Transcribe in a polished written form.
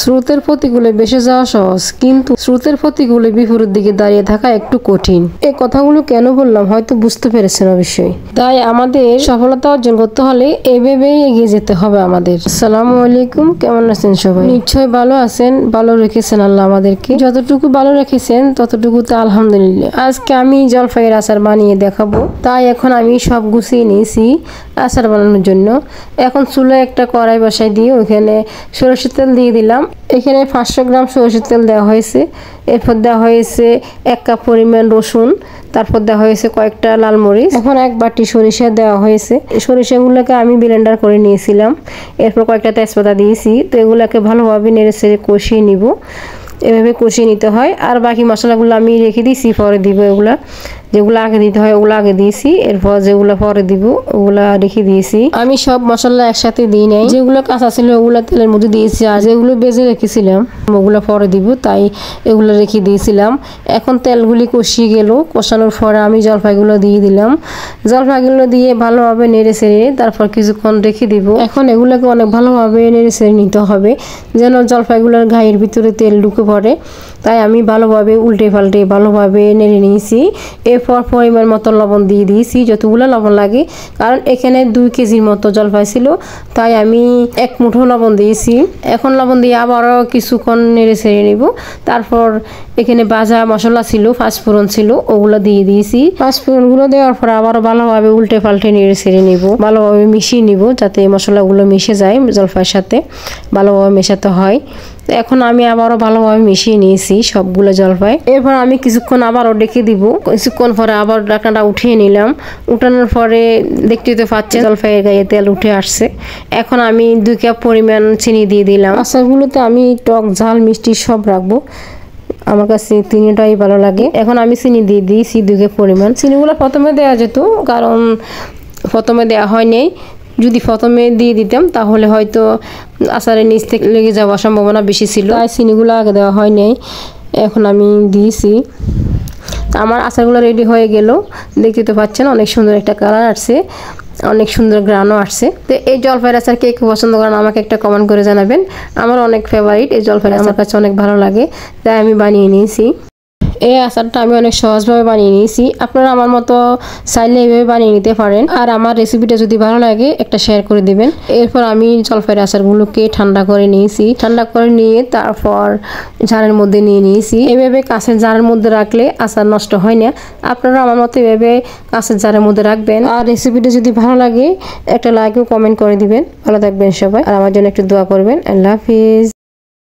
স্রোতের প্রতিকূলে ভেসে যাওয়া সহজ, কিন্তু স্রোতের প্রতিকূলে বিপরীত দিকে দাঁড়িয়ে থাকা একটু কঠিন। এই কথাগুলো কেন বললাম হয়তো বুঝতে পেরেছেন অবশ্যই। তাই আমাদের সফলতা অর্জন করতে হলে এভাবেই এগিয়ে যেতে হবে আমাদের। আসসালামু আলাইকুম, কেমন আছেন সবাই? নিশ্চয় ভালো আছেন, ভালো রেখেছেন আল্লাহ আমাদেরকে। যতটুকু ভালো রেখেছেন ততটুকুতে আলহামদুলিল্লাহ। আজকে আমি জলপাইয়ের আচার বানিয়ে দেখাবো। তাই এখন আমি সব গুছিয়ে নিয়েছি আচার বানানোর জন্য। এখন চুলায় একটা কড়াই বসাই দিয়ে ওখানে সরষের তেল দিয়ে দিলাম। এখানে 500 গ্রাম সরষের তেল দেওয়া হয়েছে। এরপর দেওয়া হয়েছে 1 কাপ পরিমাণ রসুন, তারপর দেওয়া হয়েছে কয়েকটা লাল মরিচ। এখন 1 বাটি সরিষা দেওয়া হয়েছে। সরিষাগুলোকে আমি ব্লেন্ডার করে নিয়েছিলাম। এরপর কয়েকটা তেজপাতা দিয়েছি। তো এগুলোকে ভালোভাবে নেড়ে কষিয়ে নিব। এভাবে কষিয়ে নিতে হয়। আর বাকি মশলাগুলো আমি রেখে দিয়েছি, পরে দিব। এগুলা যেগুলো আগে দিতে হয় ওগুলো আগে দিয়েছি, এরপর যেগুলো পরে দিব ওগুলা রেখে দিয়েছি। আমি সব মশলা একসাথে দিই নাই, যেগুলো কাঁচা ছিল ওগুলো তেলের মধ্যে দিয়েছি, আর যেগুলো বেজে রেখেছিলাম ওগুলো পরে দিব, তাই এগুলো রেখে দিয়েছিলাম। এখন তেলগুলি কষিয়ে গেল। কষানোর পরে আমি জলপাইগুলো দিয়ে দিলাম। জলপাইগুলো দিয়ে ভালোভাবে নেড়ে ছেড়ে তারপর কিছুক্ষণ রেখে দিব। এখন এগুলোকে অনেক ভালোভাবে নেড়ে ছেড়ে নিতে হবে যেন জলপাইগুলোর গায়ের ভিতরে তেল ঢুকে পড়ে। তাই আমি ভালোভাবে উল্টে পাল্টে ভালোভাবে নেড়ে নিয়েছি। এরপর পরিমাণ মতো লবণ দিয়ে দিয়েছি, যতগুলো লবণ লাগে, কারণ এখানে 2 কেজির মতো জলপাই ছিল, তাই আমি 1 মুঠো লবণ দিয়েছি। এখন লবণ দিয়ে আবারও কিছুক্ষণ নেড়ে ছেড়ে নিব। তারপর এখানে ভাজা মশলা ছিল, 5 ফোড়ন ছিল, ওগুলো দিয়ে দিয়েছি। 5 ফোড়নগুলো দেওয়ার পর আবারও ভালোভাবে উল্টে পাল্টে নেড়ে ছেড়ে নিব, ভালোভাবে মিশিয়ে নিব যাতে মশলাগুলো মিশে যায় জলপাইয়ের সাথে, ভালোভাবে মেশাতে হয়। এখন আমি আবারও ভালোভাবে মিশিয়ে নিয়েছি সবগুলো জলপাই। এরপর আমি কিছুক্ষণ আবারও ডেকে দিব। কিছুক্ষণ পরে আবার ঢাকনাটা উঠিয়ে নিলাম। উঠানোর পরে দেখতে তো পাচ্ছেন জলপাইয়ের গায়ে তেল উঠে আসছে। এখন আমি 2 কাপ পরিমাণ চিনি দিয়ে দিলাম। আচারগুলোতে আমি টক ঝাল মিষ্টি সব রাখবো, আমার কাছে চিনিটাই ভালো লাগে। এখন আমি চিনি দিয়ে দিয়েছি 2 কাপ পরিমাণ। চিনিগুলো প্রথমে দেওয়া যেত, কারণ প্রথমে দেওয়া হয়নি। যদি প্রথমে দিয়ে দিতাম তাহলে হয়তো আচারের নিচ থেকে লেগে যাওয়ার সম্ভাবনা বেশি ছিল, তাই চিনিগুলো আগে দেওয়া হয়নি। এখন আমি দিয়েছি। আমার আচারগুলো রেডি হয়ে গেল। দেখতে তো পাচ্ছেন অনেক সুন্দর একটা কালার আসছে, অনেক সুন্দর গ্রানও আসছে। তো এই জলপাইয়ের আচার কে পছন্দ করেন আমাকে একটা কমেন্ট করে জানাবেন। আমার অনেক ফেভারিট এই জলপাইয়ের আচার, আমার কাছে অনেক ভালো লাগে, তাই আমি বানিয়ে নিয়েছি। এই আচারটা আমি অনেক সহজভাবে বানিয়ে নিয়েছি। আপনারা আমার মতো চাইলে এইভাবে বানিয়ে নিতে পারেন। আর আমার রেসিপিটা যদি ভালো লাগে একটা শেয়ার করে দিবেন। এরপর আমি জলপাইয়ের আচারগুলোকে ঠান্ডা করে নিয়েছি। ঠান্ডা করে নিয়ে তারপর জারের মধ্যে নিয়ে নিয়েছি। এভাবে কাঁচের জারের মধ্যে রাখলে আচার নষ্ট হয় না। আপনারা আমার মতো এভাবে কাঁচের জারের মধ্যে রাখবেন। আর রেসিপিটা যদি ভালো লাগে একটা লাইক ও কমেন্ট করে দিবেন। ভালো থাকবেন সবাই, আর আমার জন্য একটু দোয়া করবেন। আল্লাহ হাফিজ।